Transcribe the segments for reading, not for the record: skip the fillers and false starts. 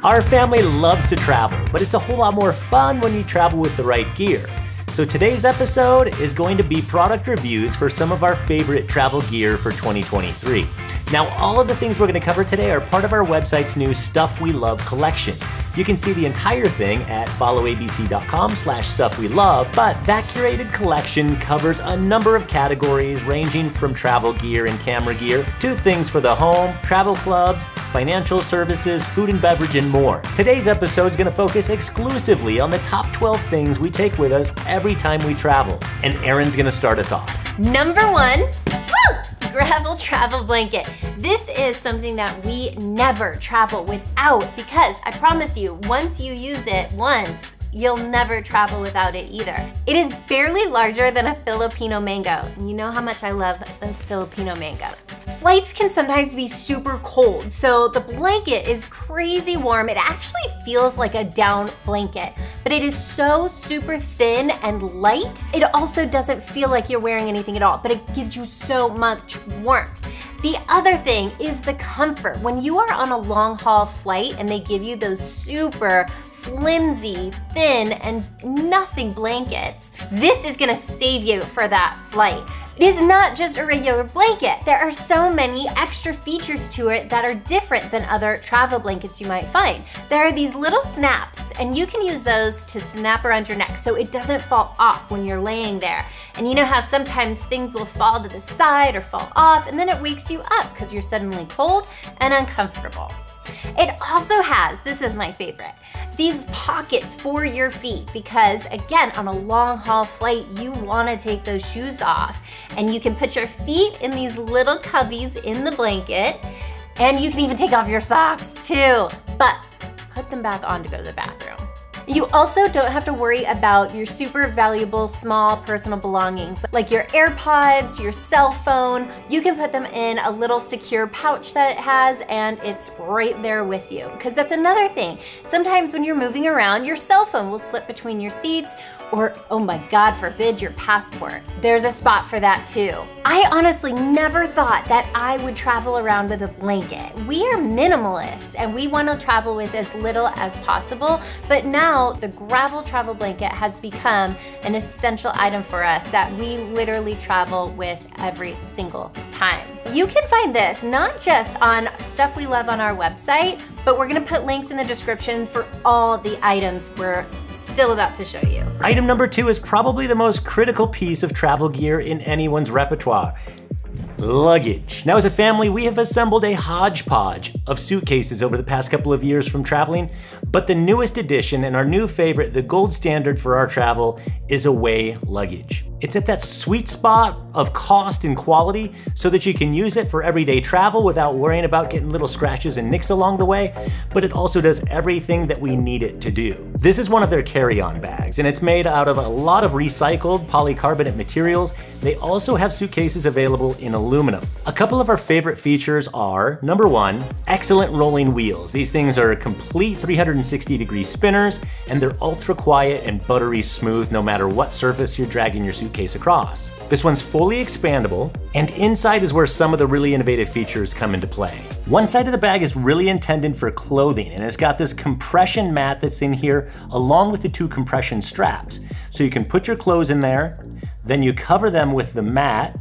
Our family loves to travel, but it's a whole lot more fun when you travel with the right gear. So today's episode is going to be product reviews for some of our favorite travel gear for 2023. Now, all of the things we're going to cover today are part of our website's new Stuff We Love collection. You can see the entire thing at followabc.com/stuffwelove, but that curated collection covers a number of categories ranging from travel gear and camera gear to things for the home, travel clubs, financial services, food and beverage, and more. Today's episode is going to focus exclusively on the top 12 things we take with us every time we travel. And Erin's going to start us off. Number 1, gravel travel blanket. This is something that we never travel without because I promise you, once you use it once, you'll never travel without it either. It is barely larger than a Filipino mango. And you know how much I love those Filipino mangoes. Flights can sometimes be super cold, so the blanket is crazy warm. It actually feels like a down blanket, but it is so super thin and light. It also doesn't feel like you're wearing anything at all, but it gives you so much warmth. The other thing is the comfort. When you are on a long haul flight and they give you those super flimsy, thin, and nothing blankets, this is gonna save you for that flight. It is not just a regular blanket. There are so many extra features to it that are different than other travel blankets you might find. There are these little snaps, and you can use those to snap around your neck so it doesn't fall off when you're laying there. And you know how sometimes things will fall to the side or fall off, and then it wakes you up because you're suddenly cold and uncomfortable. It also has, this is my favorite, these pockets for your feet because, again, on a long haul flight, you want to take those shoes off. And you can put your feet in these little cubbies in the blanket, and you can even take off your socks too, but put them back on to go to the bathroom. You also don't have to worry about your super valuable small personal belongings like your AirPods, your cell phone. You can put them in a little secure pouch that it has and it's right there with you. Because that's another thing. Sometimes when you're moving around, your cell phone will slip between your seats or, oh my God forbid, your passport. There's a spot for that too. I honestly never thought that I would travel around with a blanket. We are minimalists and we want to travel with as little as possible, but now the gravel travel blanket has become an essential item for us that we literally travel with every single time. You can find this not just on Stuff We Love on our website, but we're gonna put links in the description for all the items we're still about to show you. Item number 2 is probably the most critical piece of travel gear in anyone's repertoire. Luggage. Now, as a family, we have assembled a hodgepodge of suitcases over the past couple of years from traveling, but the newest addition and our new favorite, the gold standard for our travel, is away luggage. It's at that sweet spot of cost and quality so that you can use it for everyday travel without worrying about getting little scratches and nicks along the way, but it also does everything that we need it to do. This is one of their carry-on bags, and it's made out of a lot of recycled polycarbonate materials. They also have suitcases available in aluminum. A couple of our favorite features are, number 1, excellent rolling wheels. These things are complete 360-degree spinners, and they're ultra quiet and buttery smooth no matter what surface you're dragging your suitcase across. This one's fully expandable, and inside is where some of the really innovative features come into play. One side of the bag is really intended for clothing, and it's got this compression mat that's in here along with the 2 compression straps. So you can put your clothes in there, then you cover them with the mat,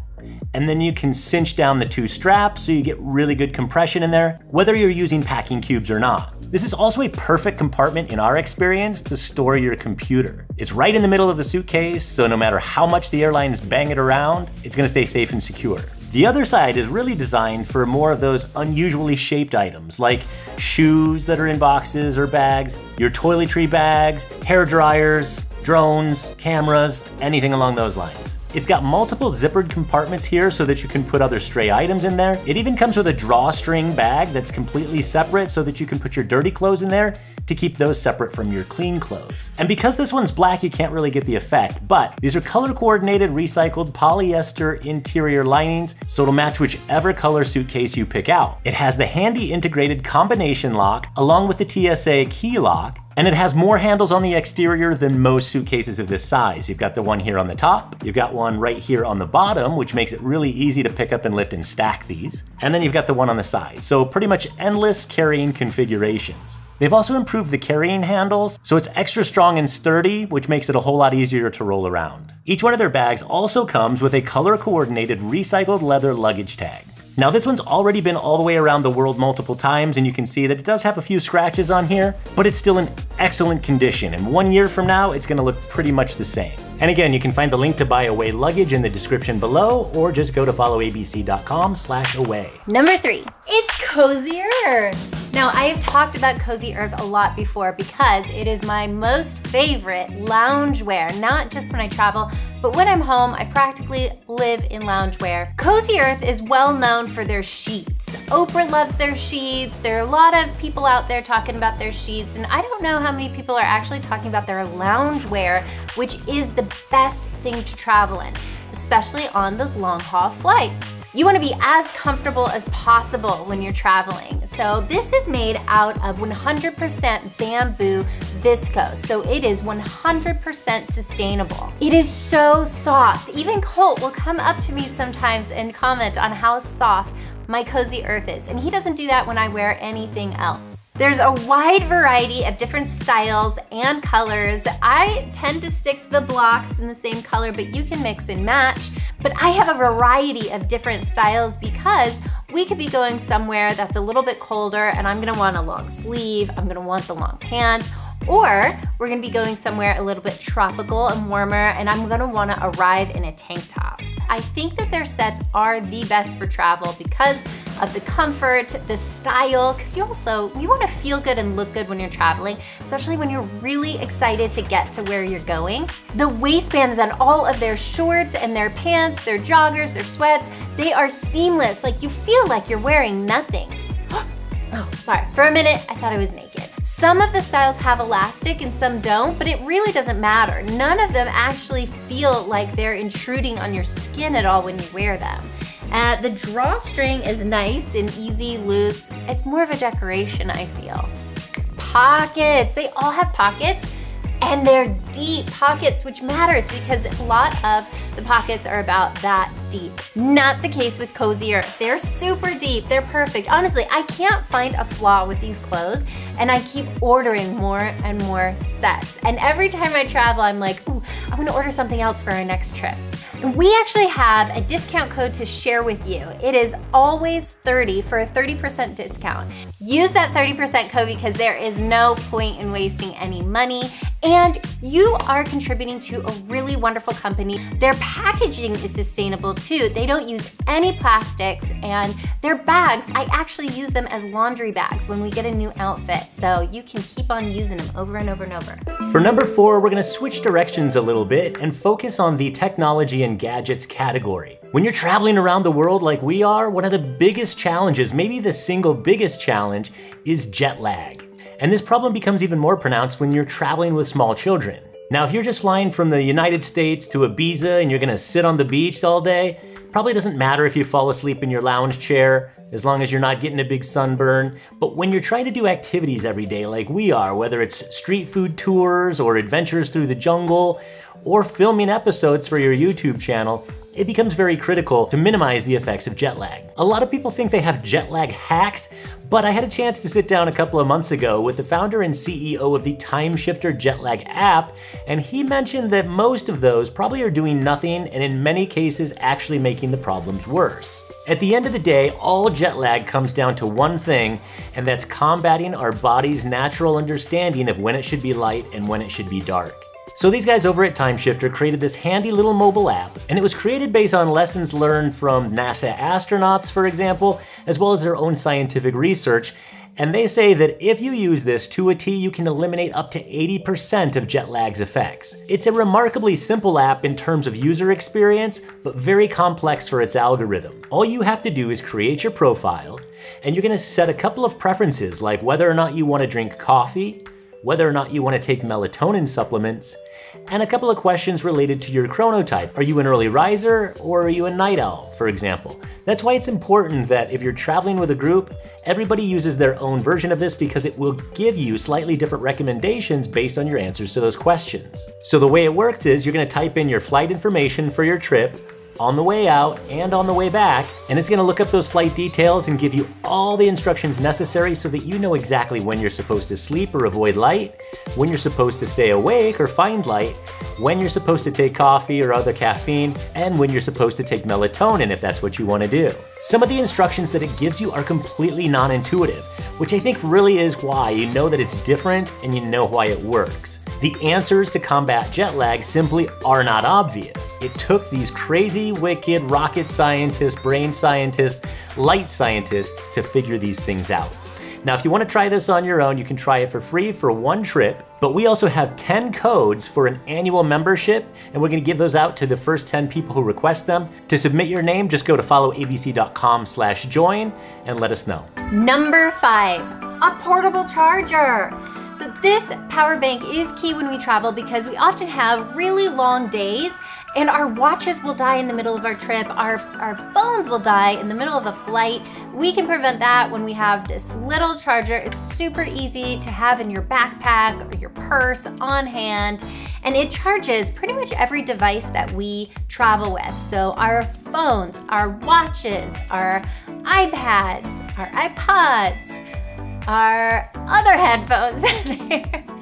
and then you can cinch down the 2 straps so you get really good compression in there, whether you're using packing cubes or not. This is also a perfect compartment in our experience to store your computer. It's right in the middle of the suitcase, so no matter how much the airlines bang it around, it's gonna stay safe and secure. The other side is really designed for more of those unusually shaped items, like shoes that are in boxes or bags, your toiletry bags, hair dryers, drones, cameras, anything along those lines. It's got multiple zippered compartments here so that you can put other stray items in there. It even comes with a drawstring bag that's completely separate so that you can put your dirty clothes in there to keep those separate from your clean clothes. And because this one's black, you can't really get the effect, but these are color-coordinated recycled polyester interior linings, so it'll match whichever color suitcase you pick out. It has the handy integrated combination lock along with the TSA key lock, and it has more handles on the exterior than most suitcases of this size. You've got the one here on the top, you've got one right here on the bottom, which makes it really easy to pick up and lift and stack these, and then you've got the one on the side. So pretty much endless carrying configurations. They've also improved the carrying handles, so it's extra strong and sturdy, which makes it a whole lot easier to roll around. Each one of their bags also comes with a color-coordinated recycled leather luggage tag. Now this one's already been all the way around the world multiple times, and you can see that it does have a few scratches on here, but it's still in excellent condition, and 1 year from now, it's gonna look pretty much the same. And again, you can find the link to buy Away luggage in the description below, or just go to followabc.com/away. Number 3, it's Cozy Earth. Now, I have talked about Cozy Earth a lot before because it is my most favorite loungewear, not just when I travel, but when I'm home, I practically live in loungewear. Cozy Earth is well known for their sheets. Oprah loves their sheets. There are a lot of people out there talking about their sheets, and I don't know how many people are actually talking about their loungewear, which is the best thing to travel in, especially on those long haul flights. You want to be as comfortable as possible when you're traveling. So this is made out of 100% bamboo viscose, so it is 100% sustainable. It is so soft. Even Colt will come up to me sometimes and comment on how soft my Cozy Earth is, and he doesn't do that when I wear anything else. There's a wide variety of different styles and colors. I tend to stick to the blocks in the same color, but you can mix and match. But I have a variety of different styles because we could be going somewhere that's a little bit colder and I'm gonna want a long sleeve, I'm gonna want the long pants, or we're gonna be going somewhere a little bit tropical and warmer and I'm gonna wanna arrive in a tank top. I think that their sets are the best for travel because of the comfort, the style, because you wanna feel good and look good when you're traveling, especially when you're really excited to get to where you're going. The waistbands on all of their shorts and their pants, their joggers, their sweats, they are seamless. Like you feel like you're wearing nothing. Oh, sorry. For a minute, I thought I was naked. Some of the styles have elastic and some don't, but it really doesn't matter. None of them actually feel like they're intruding on your skin at all when you wear them. The drawstring is nice and easy, loose. It's more of a decoration, I feel. Pockets, they all have pockets. And they're deep pockets, which matters because a lot of the pockets are about that deep. Not the case with Cozy Earth. They're super deep, they're perfect. Honestly, I can't find a flaw with these clothes and I keep ordering more and more sets. And every time I travel, I'm like, ooh, I'm gonna order something else for our next trip. And we actually have a discount code to share with you. It is always 30 for a 30% discount. Use that 30% code because there is no point in wasting any money. And you are contributing to a really wonderful company. Their packaging is sustainable too. They don't use any plastics, and their bags, I actually use them as laundry bags when we get a new outfit. So you can keep on using them over and over and over. For number 4, we're gonna switch directions a little bit and focus on the technology and gadgets category. When you're traveling around the world like we are, one of the biggest challenges, maybe the single biggest challenge, is jet lag. And this problem becomes even more pronounced when you're traveling with small children. Now, if you're just flying from the United States to Ibiza and you're gonna sit on the beach all day, probably doesn't matter if you fall asleep in your lounge chair, as long as you're not getting a big sunburn. But when you're trying to do activities every day like we are, whether it's street food tours or adventures through the jungle, or filming episodes for your YouTube channel, it becomes very critical to minimize the effects of jet lag. A lot of people think they have jet lag hacks, but I had a chance to sit down a couple of months ago with the founder and CEO of the Timeshifter Jet Lag App, and he mentioned that most of those probably are doing nothing and in many cases actually making the problems worse. At the end of the day, all jet lag comes down to one thing, and that's combating our body's natural understanding of when it should be light and when it should be dark. So these guys over at Timeshifter created this handy little mobile app, and it was created based on lessons learned from NASA astronauts, for example, as well as their own scientific research. And they say that if you use this to a T, you can eliminate up to 80% of jet lag's effects. It's a remarkably simple app in terms of user experience, but very complex for its algorithm. All you have to do is create your profile, and you're gonna set a couple of preferences, like whether or not you wanna drink coffee, whether or not you want to take melatonin supplements, and a couple of questions related to your chronotype. Are you an early riser or are you a night owl, for example? That's why it's important that if you're traveling with a group, everybody uses their own version of this because it will give you slightly different recommendations based on your answers to those questions. So the way it works is you're going to type in your flight information for your trip, on the way out and on the way back, and it's gonna look up those flight details and give you all the instructions necessary so that you know exactly when you're supposed to sleep or avoid light, when you're supposed to stay awake or find light, when you're supposed to take coffee or other caffeine, and when you're supposed to take melatonin if that's what you wanna do. Some of the instructions that it gives you are completely non-intuitive, which I think really is why you know that it's different and you know why it works. The answers to combat jet lag simply are not obvious. It took these crazy, wicked rocket scientists, brain scientists, light scientists to figure these things out. Now, if you want to try this on your own, you can try it for free for one trip, but we also have 10 codes for an annual membership, and we're going to give those out to the first 10 people who request them. To submit your name, just go to followabc.com/join and let us know. Number 5, a portable charger. So this power bank is key when we travel because we often have really long days and our watches will die in the middle of our trip, our phones will die in the middle of a flight. We can prevent that when we have this little charger. It's super easy to have in your backpack or your purse on hand, and it charges pretty much every device that we travel with. So our phones, our watches, our iPads, our iPods, our other headphones,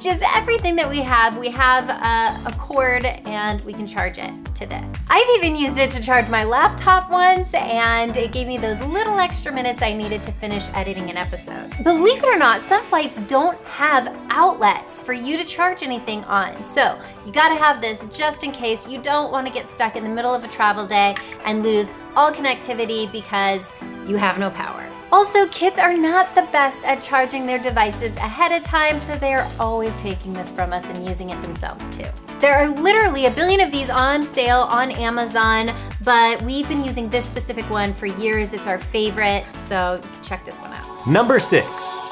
just everything that we have a cord and we can charge it to this. I've even used it to charge my laptop once and it gave me those little extra minutes I needed to finish editing an episode. Believe it or not, some flights don't have outlets for you to charge anything on. So you gotta have this just in case you don't wanna get stuck in the middle of a travel day and lose all connectivity because you have no power. Also, kids are not the best at charging their devices ahead of time, so they're always taking this from us and using it themselves too. There are literally a billion of these on sale on Amazon, but we've been using this specific one for years. It's our favorite, so you can check this one out. Number 6.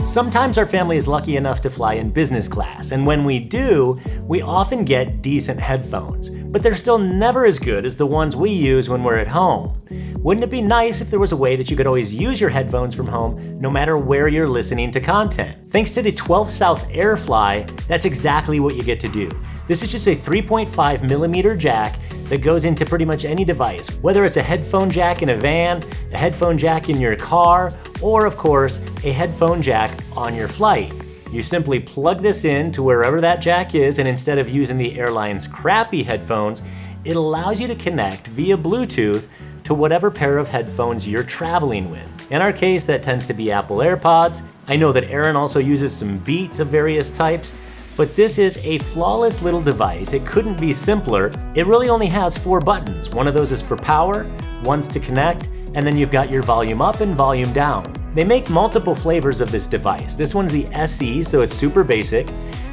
Sometimes our family is lucky enough to fly in business class, and when we do, we often get decent headphones, but they're still never as good as the ones we use when we're at home. Wouldn't it be nice if there was a way that you could always use your headphones from home no matter where you're listening to content? Thanks to the 12 South AirFly, that's exactly what you get to do. This is just a 3.5mm jack that goes into pretty much any device, whether it's a headphone jack in a van, a headphone jack in your car, or of course, a headphone jack on your flight. You simply plug this in to wherever that jack is, and instead of using the airline's crappy headphones, it allows you to connect via Bluetooth to whatever pair of headphones you're traveling with. In our case, that tends to be Apple AirPods. I know that Aaron also uses some Beats of various types, but this is a flawless little device. It couldn't be simpler. It really only has 4 buttons. One of those is for power, one's to connect, and then you've got your volume up and volume down. They make multiple flavors of this device. This one's the SE, so it's super basic.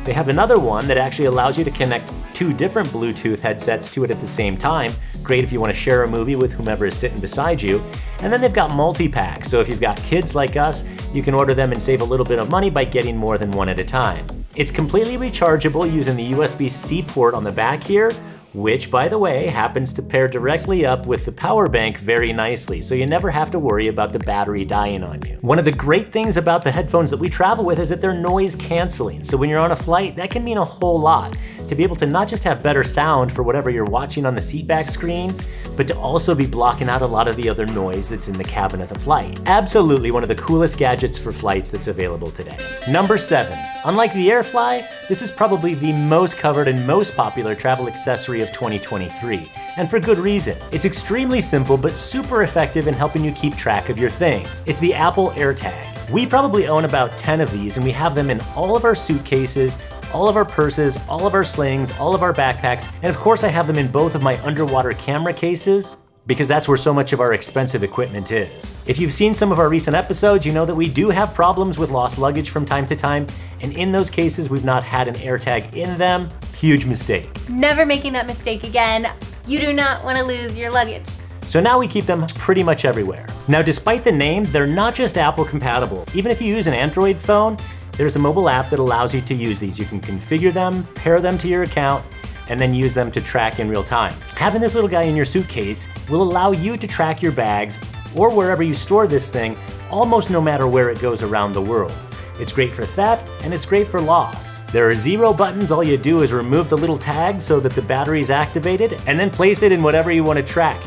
They have another one that actually allows you to connect 2 different Bluetooth headsets to it at the same time. Great if you want to share a movie with whomever is sitting beside you. And then they've got multi-packs, so if you've got kids like us, you can order them and save a little bit of money by getting more than one at a time. It's completely rechargeable using the USB-C port on the back here, which, by the way, happens to pair directly up with the power bank very nicely, so you never have to worry about the battery dying on you. One of the great things about the headphones that we travel with is that they're noise canceling, so when you're on a flight, that can mean a whole lot. To be able to not just have better sound for whatever you're watching on the seatback screen, but to also be blocking out a lot of the other noise that's in the cabin of the flight. Absolutely one of the coolest gadgets for flights that's available today. Number 7. Unlike the AirFly, this is probably the most covered and most popular travel accessory of 2023, and for good reason. It's extremely simple but super effective in helping you keep track of your things. It's the Apple AirTag. We probably own about 10 of these, and we have them in all of our suitcases, all of our purses, all of our slings, all of our backpacks, and of course I have them in both of my underwater camera cases, because that's where so much of our expensive equipment is. If you've seen some of our recent episodes, you know that we do have problems with lost luggage from time to time, and in those cases we've not had an AirTag in them. Huge mistake. Never making that mistake again. You do not want to lose your luggage. So now we keep them pretty much everywhere. Now, despite the name, they're not just Apple compatible. Even if you use an Android phone, there's a mobile app that allows you to use these. You can configure them, pair them to your account, and then use them to track in real time. Having this little guy in your suitcase will allow you to track your bags or wherever you store this thing, almost no matter where it goes around the world. It's great for theft, and it's great for loss. There are 0 buttons. All you do is remove the little tag so that the battery is activated, and then place it in whatever you want to track.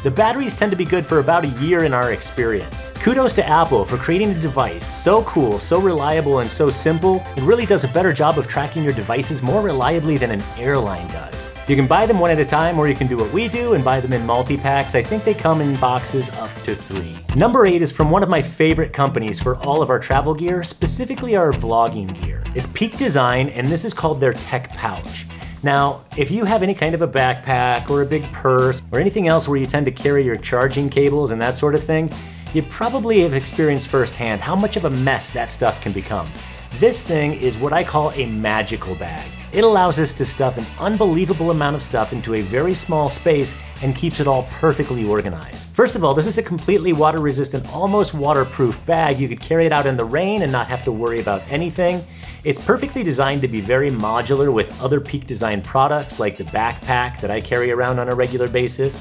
The batteries tend to be good for about a year in our experience. Kudos to Apple for creating a device so cool, so reliable, and so simple, it really does a better job of tracking your devices more reliably than an airline does. You can buy them one at a time, or you can do what we do and buy them in multi-packs. I think they come in boxes up to 3. Number 8 is from one of my favorite companies for all of our travel gear, specifically our vlogging gear. It's Peak Design, and this is called their Tech Pouch. Now, if you have any kind of a backpack or a big purse or anything else where you tend to carry your charging cables and that sort of thing, you probably have experienced firsthand how much of a mess that stuff can become. This thing is what I call a magical bag. It allows us to stuff an unbelievable amount of stuff into a very small space and keeps it all perfectly organized. First of all, this is a completely water-resistant, almost waterproof bag. You could carry it out in the rain and not have to worry about anything. It's perfectly designed to be very modular with other Peak Design products like the backpack that I carry around on a regular basis.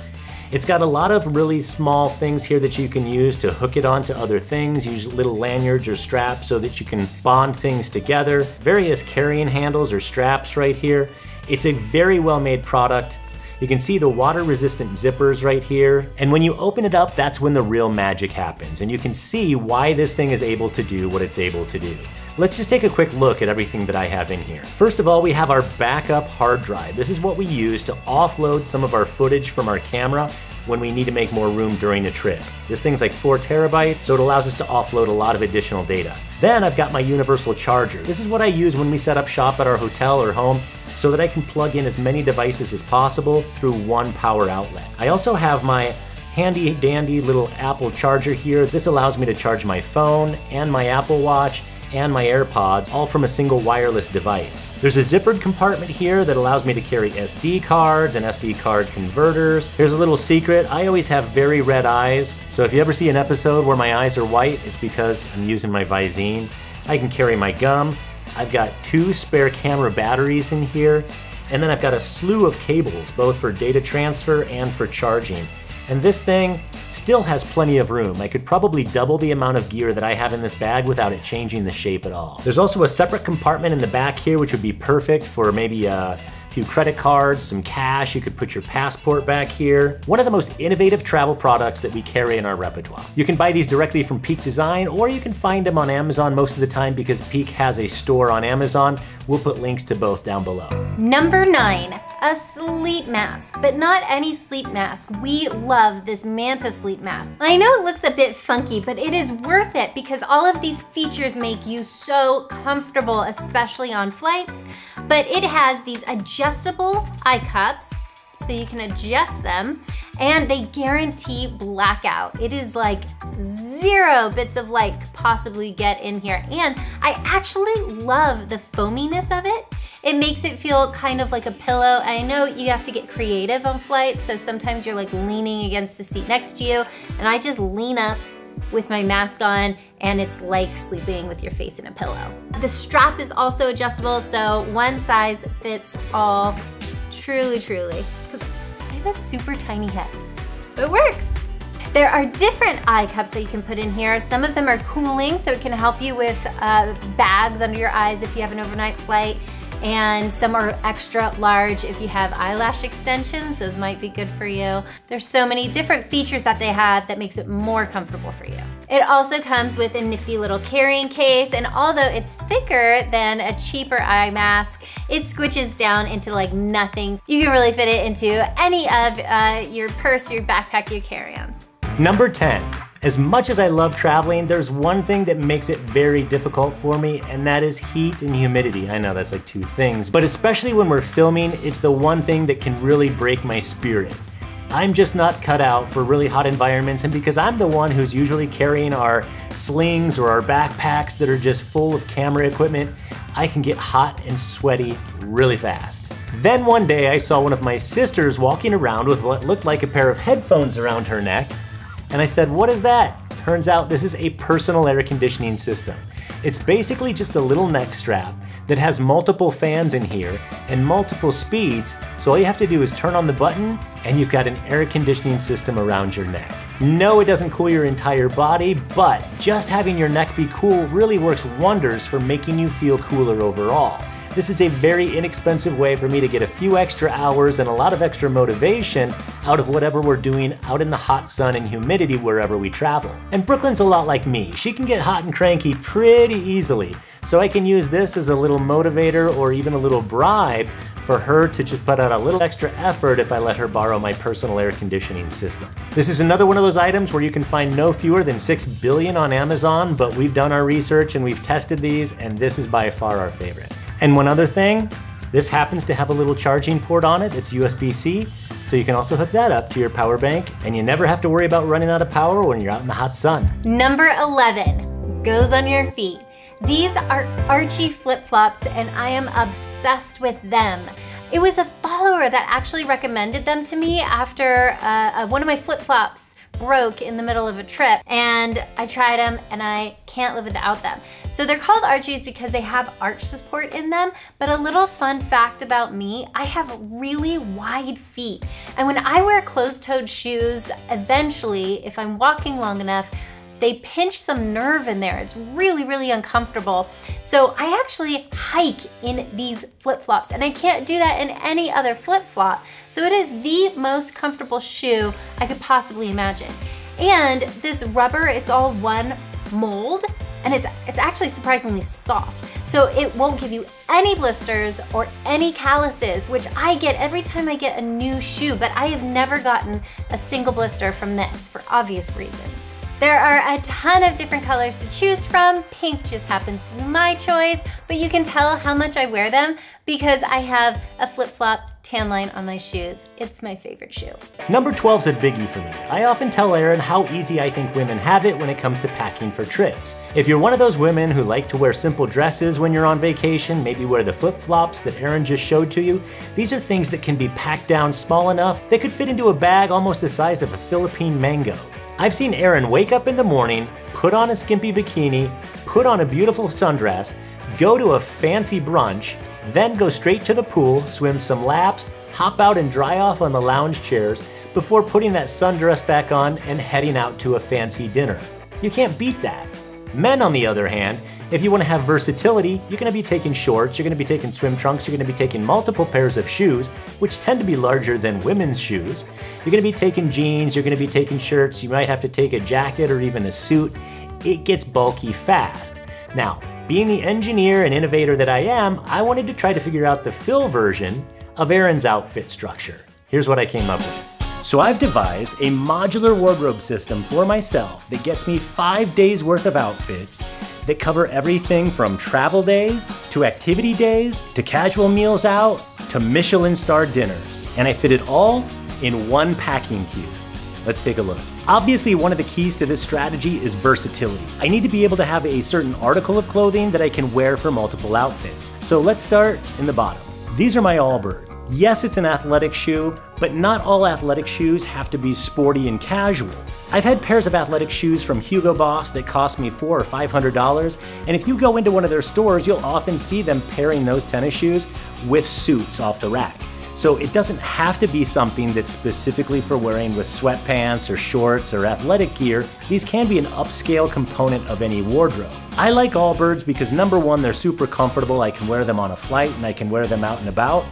It's got a lot of really small things here that you can use to hook it onto other things. Use little lanyards or straps so that you can bond things together. Various carrying handles or straps right here. It's a very well-made product. You can see the water-resistant zippers right here. And when you open it up, that's when the real magic happens. And you can see why this thing is able to do what it's able to do. Let's just take a quick look at everything that I have in here. First of all, we have our backup hard drive. This is what we use to offload some of our footage from our camera when we need to make more room during a trip. This thing's like 4 terabytes, so it allows us to offload a lot of additional data. Then I've got my universal charger. This is what I use when we set up shop at our hotel or home, so that I can plug in as many devices as possible through one power outlet. I also have my handy dandy little Apple charger here. This allows me to charge my phone and my Apple Watch and my AirPods, all from a single wireless device. There's a zippered compartment here that allows me to carry SD cards and SD card converters. Here's a little secret, I always have very red eyes, so if you ever see an episode where my eyes are white, it's because I'm using my Visine. I can carry my gum. I've got 2 spare camera batteries in here, and then I've got a slew of cables, both for data transfer and for charging. And this thing still has plenty of room. I could probably double the amount of gear that I have in this bag without it changing the shape at all. There's also a separate compartment in the back here, which would be perfect for maybe a few credit cards, some cash. You could put your passport back here. One of the most innovative travel products that we carry in our repertoire. You can buy these directly from Peak Design, or you can find them on Amazon most of the time because Peak has a store on Amazon. We'll put links to both down below. Number 9, a sleep mask, but not any sleep mask. We love this Manta sleep mask. I know it looks a bit funky, but it is worth it because all of these features make you so comfortable, especially on flights. But it has these adjustable eye cups, so you can adjust them, and they guarantee blackout. It is like 0 bits of light could possibly get in here. And I actually love the foaminess of it. It makes it feel kind of like a pillow. I know you have to get creative on flights, so sometimes you're like leaning against the seat next to you, and I just lean up with my mask on, and it's like sleeping with your face in a pillow. The strap is also adjustable, so one size fits all. Truly, truly, because I have a super tiny head. It works. There are different eye cups that you can put in here. Some of them are cooling, so it can help you with bags under your eyes if you have an overnight flight. And some are extra large if you have eyelash extensions. Those might be good for you. There's so many different features that they have that makes it more comfortable for you. It also comes with a nifty little carrying case, and although it's thicker than a cheaper eye mask, it squishes down into like nothing. You can really fit it into any of your purse, your backpack, your carry-ons. Number 10. As much as I love traveling, there's one thing that makes it very difficult for me, and that is heat and humidity. I know that's like 2 things, but especially when we're filming, it's the one thing that can really break my spirit. I'm just not cut out for really hot environments, and because I'm the one who's usually carrying our slings or our backpacks that are just full of camera equipment, I can get hot and sweaty really fast. Then one day I saw one of my sisters walking around with what looked like a pair of headphones around her neck, and I said, "What is that?" Turns out this is a personal air conditioning system. It's basically just a little neck strap that has multiple fans in here and multiple speeds, so all you have to do is turn on the button and you've got an air conditioning system around your neck. No, it doesn't cool your entire body, but just having your neck be cool really works wonders for making you feel cooler overall. This is a very inexpensive way for me to get a few extra hours and a lot of extra motivation out of whatever we're doing out in the hot sun and humidity wherever we travel. And Brooklyn's a lot like me. She can get hot and cranky pretty easily, so I can use this as a little motivator or even a little bribe for her to just put out a little extra effort if I let her borrow my personal air conditioning system. This is another one of those items where you can find no fewer than 6 billion on Amazon, but we've done our research and we've tested these, and this is by far our favorite. And one other thing, this happens to have a little charging port on it that's USB-C, so you can also hook that up to your power bank, and you never have to worry about running out of power when you're out in the hot sun. Number 11 goes on your feet. These are Archie flip-flops, and I am obsessed with them. It was a follower that actually recommended them to me after one of my flip-flops broke in the middle of a trip, and I tried them and I can't live without them. So they're called Archies because they have arch support in them, but a little fun fact about me, I have really wide feet. And when I wear closed-toed shoes, eventually, if I'm walking long enough, they pinch some nerve in there. It's really, really uncomfortable. So I actually hike in these flip-flops, and I can't do that in any other flip-flop. So it is the most comfortable shoe I could possibly imagine. And this rubber, it's all one mold, and it's actually surprisingly soft. So it won't give you any blisters or any calluses, which I get every time I get a new shoe, but I have never gotten a single blister from this for obvious reasons. There are a ton of different colors to choose from. Pink just happens to be my choice, but you can tell how much I wear them because I have a flip-flop tan line on my shoes. It's my favorite shoe. Number 12's a biggie for me. I often tell Erin how easy I think women have it when it comes to packing for trips. If you're one of those women who like to wear simple dresses when you're on vacation, maybe wear the flip-flops that Erin just showed to you, these are things that can be packed down small enough they could fit into a bag almost the size of a Philippine mango. I've seen Erin wake up in the morning, put on a skimpy bikini, put on a beautiful sundress, go to a fancy brunch, then go straight to the pool, swim some laps, hop out and dry off on the lounge chairs before putting that sundress back on and heading out to a fancy dinner. You can't beat that. Men, on the other hand, if you want to have versatility, you're going to be taking shorts, you're going to be taking swim trunks, you're going to be taking multiple pairs of shoes, which tend to be larger than women's shoes. You're going to be taking jeans, you're going to be taking shirts, you might have to take a jacket or even a suit. It gets bulky fast. Now, being the engineer and innovator that I am, I wanted to try to figure out the Phil version of Erin's outfit structure. Here's what I came up with. So I've devised a modular wardrobe system for myself that gets me 5 days worth of outfits that cover everything from travel days, to activity days, to casual meals out, to Michelin-starred dinners. And I fit it all in one packing cube. Let's take a look. Obviously, one of the keys to this strategy is versatility. I need to be able to have a certain article of clothing that I can wear for multiple outfits. So let's start in the bottom. These are my Allbirds. Yes, it's an athletic shoe, but not all athletic shoes have to be sporty and casual. I've had pairs of athletic shoes from Hugo Boss that cost me $400 or $500, and if you go into one of their stores, you'll often see them pairing those tennis shoes with suits off the rack. So it doesn't have to be something that's specifically for wearing with sweatpants or shorts or athletic gear. These can be an upscale component of any wardrobe. I like Allbirds because number one, they're super comfortable. I can wear them on a flight and I can wear them out and about.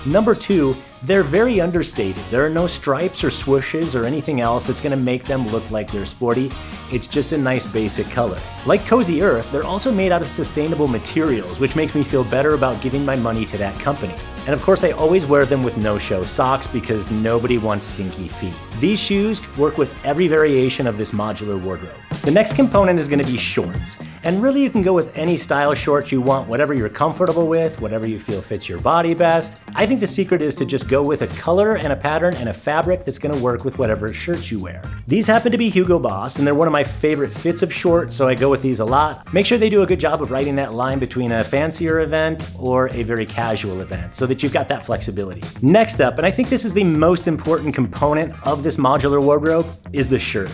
Number two, they're very understated. There are no stripes or swooshes or anything else that's gonna make them look like they're sporty. It's just a nice basic color. Like Cozy Earth, they're also made out of sustainable materials, which makes me feel better about giving my money to that company. And of course, I always wear them with no-show socks because nobody wants stinky feet. These shoes work with every variation of this modular wardrobe. The next component is gonna be shorts. And really you can go with any style shorts you want, whatever you're comfortable with, whatever you feel fits your body best. I think the secret is to just go with a color and a pattern and a fabric that's gonna work with whatever shirts you wear. These happen to be Hugo Boss, and they're one of my favorite fits of shorts, so I go with these a lot. Make sure they do a good job of writing that line between a fancier event or a very casual event so that you've got that flexibility. Next up, and I think this is the most important component of this modular wardrobe, is the shirt.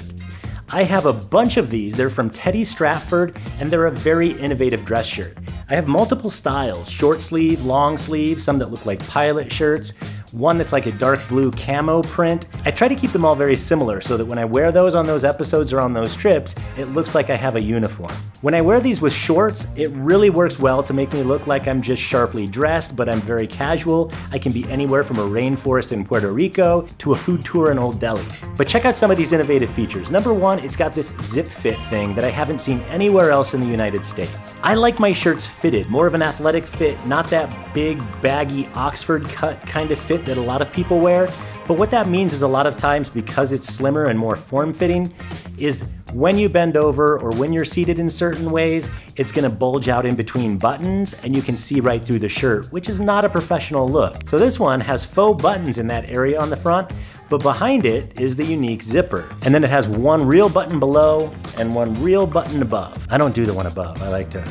I have a bunch of these. They're from Stratford, and they're a very innovative dress shirt. I have multiple styles, short sleeve, long sleeve, some that look like pilot shirts. one that's like a dark blue camo print. I try to keep them all very similar so that when I wear those on those episodes or on those trips, it looks like I have a uniform. When I wear these with shorts, it really works well to make me look like I'm just sharply dressed, but I'm very casual. I can be anywhere from a rainforest in Puerto Rico to a food tour in Old Delhi. But check out some of these innovative features. Number one, it's got this zip fit thing that I haven't seen anywhere else in the United States. I like my shirts fitted, more of an athletic fit, not that big, baggy Oxford cut kind of fit that a lot of people wear. But what that means is a lot of times, because it's slimmer and more form-fitting, is when you bend over or when you're seated in certain ways, it's gonna bulge out in between buttons and you can see right through the shirt, which is not a professional look. So this one has faux buttons in that area on the front, but behind it is the unique zipper. And then it has one real button below and one real button above. I don't do the one above, I like to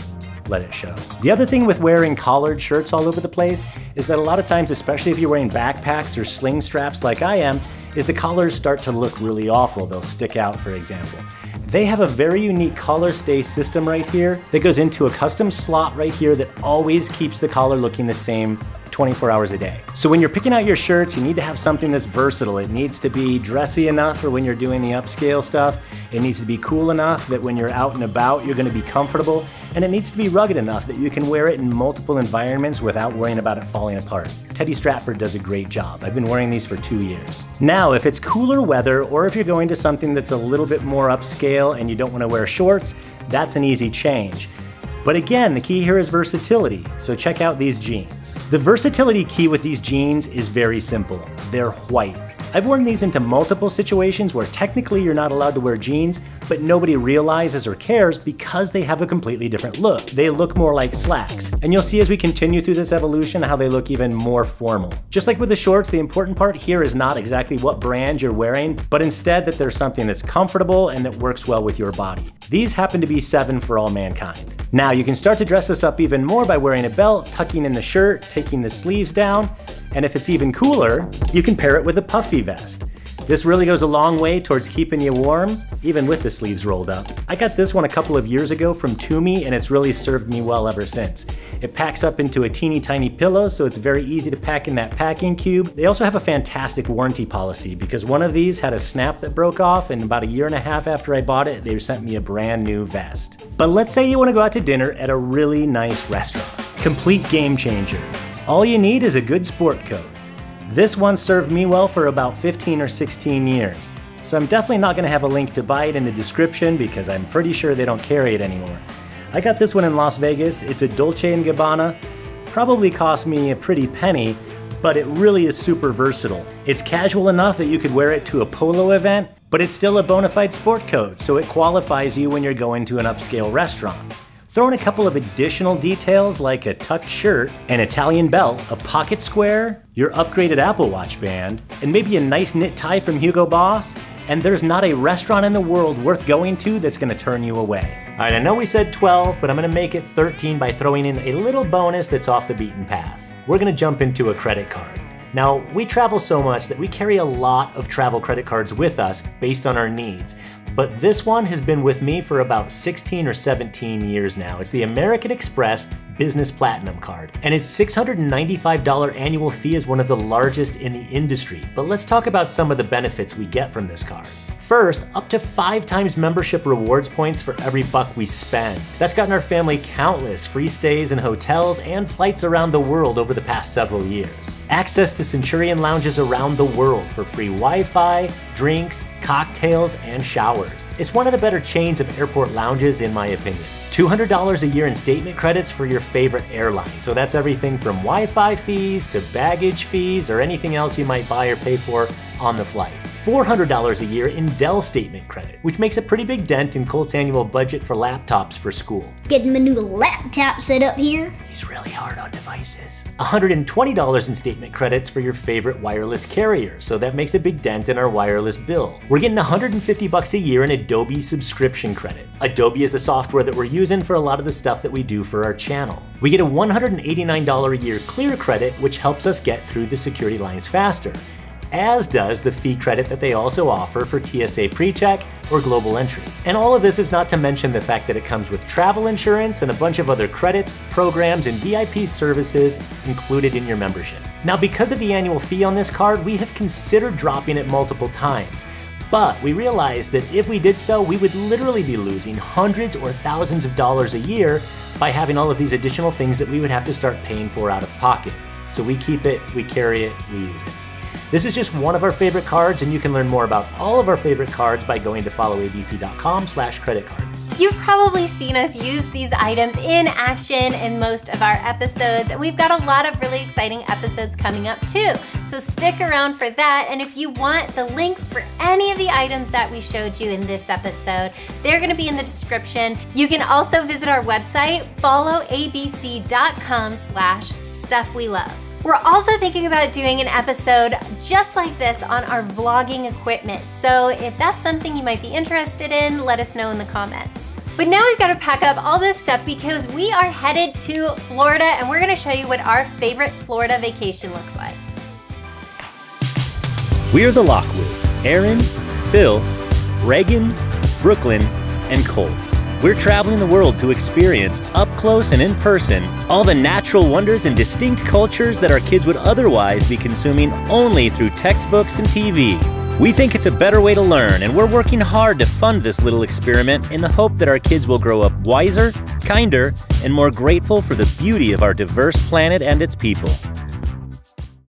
let it show. The other thing with wearing collared shirts all over the place is that a lot of times, especially if you're wearing backpacks or sling straps like I am, is the collars start to look really awful. They'll stick out, for example. They have a very unique collar stay system right here that goes into a custom slot right here that always keeps the collar looking the same 24 hours a day. So when you're picking out your shirts, you need to have something that's versatile. It needs to be dressy enough for when you're doing the upscale stuff. It needs to be cool enough that when you're out and about, you're gonna be comfortable. And it needs to be rugged enough that you can wear it in multiple environments without worrying about it falling apart. Teddy Stratford does a great job. I've been wearing these for 2 years. Now, if it's cooler weather or if you're going to something that's a little bit more upscale and you don't wanna wear shorts, that's an easy change. But again, the key here is versatility, so check out these jeans. The versatility key with these jeans is very simple. They're white. I've worn these into multiple situations where technically you're not allowed to wear jeans, but nobody realizes or cares because they have a completely different look. They look more like slacks. And you'll see as we continue through this evolution how they look even more formal. Just like with the shorts, the important part here is not exactly what brand you're wearing, but instead that there's something that's comfortable and that works well with your body. These happen to be 7 for all mankind. Now you can start to dress this up even more by wearing a belt, tucking in the shirt, taking the sleeves down, and if it's even cooler, you can pair it with a puffy vest. This really goes a long way towards keeping you warm, even with the sleeves rolled up. I got this one a couple of years ago from Tumi, and it's really served me well ever since. It packs up into a teeny tiny pillow, so it's very easy to pack in that packing cube. They also have a fantastic warranty policy because one of these had a snap that broke off, and about 1.5 years after I bought it, they sent me a brand new vest. But let's say you want to go out to dinner at a really nice restaurant. Complete game changer. All you need is a good sport coat. This one served me well for about 15 or 16 years. So I'm definitely not gonna have a link to buy it in the description because I'm pretty sure they don't carry it anymore. I got this one in Las Vegas. It's a Dolce & Gabbana. Probably cost me a pretty penny, but it really is super versatile. It's casual enough that you could wear it to a polo event, but it's still a bona fide sport coat, so it qualifies you when you're going to an upscale restaurant. Throw in a couple of additional details like a tucked shirt, an Italian belt, a pocket square, your upgraded Apple Watch band, and maybe a nice knit tie from Hugo Boss, and there's not a restaurant in the world worth going to that's gonna turn you away. All right, I know we said 12, but I'm gonna make it 13 by throwing in a little bonus that's off the beaten path. We're gonna jump into a credit card. Now, we travel so much that we carry a lot of travel credit cards with us based on our needs. But this one has been with me for about 16 or 17 years now. It's the American Express Business Platinum Card. And its $695 annual fee is one of the largest in the industry. But let's talk about some of the benefits we get from this card. First, up to 5 times membership rewards points for every buck we spend. That's gotten our family countless free stays in hotels and flights around the world over the past several years. Access to Centurion lounges around the world for free Wi-Fi, drinks, cocktails, and showers. It's one of the better chains of airport lounges in my opinion. $200 a year in statement credits for your favorite airline. So that's everything from Wi-Fi fees to baggage fees or anything else you might buy or pay for on the flight. $400 a year in Dell statement credit, which makes a pretty big dent in Colt's annual budget for laptops for school. Getting my new laptop set up here. He's really hard on devices. $120 in statement credits for your favorite wireless carrier, so that makes a big dent in our wireless bill. We're getting $150 a year in Adobe subscription credit. Adobe is the software that we're using for a lot of the stuff that we do for our channel. We get a $189 a year clear credit, which helps us get through the security lines faster. as does the fee credit that they also offer for TSA PreCheck or Global Entry. And all of this is not to mention the fact that it comes with travel insurance and a bunch of other credits, programs, and VIP services included in your membership. Now, because of the annual fee on this card, we have considered dropping it multiple times. But we realized that if we did so, we would literally be losing hundreds or thousands of dollars a year by having all of these additional things that we would have to start paying for out of pocket. So we keep it, we carry it, we use it. This is just one of our favorite cards, and you can learn more about all of our favorite cards by going to followabc.com/creditcards. You've probably seen us use these items in action in most of our episodes, and we've got a lot of really exciting episodes coming up too. So stick around for that, and if you want the links for any of the items that we showed you in this episode, they're gonna be in the description. You can also visit our website, followabc.com/stuffwelove. We're also thinking about doing an episode just like this on our vlogging equipment. So if that's something you might be interested in, let us know in the comments. But now we've got to pack up all this stuff because we are headed to Florida, and we're gonna show you what our favorite Florida vacation looks like. We're the Lockwoods: Aaron, Phil, Reagan, Brooklyn, and Cole. We're traveling the world to experience, up close and in person, all the natural wonders and distinct cultures that our kids would otherwise be consuming only through textbooks and TV. We think it's a better way to learn, and we're working hard to fund this little experiment in the hope that our kids will grow up wiser, kinder, and more grateful for the beauty of our diverse planet and its people.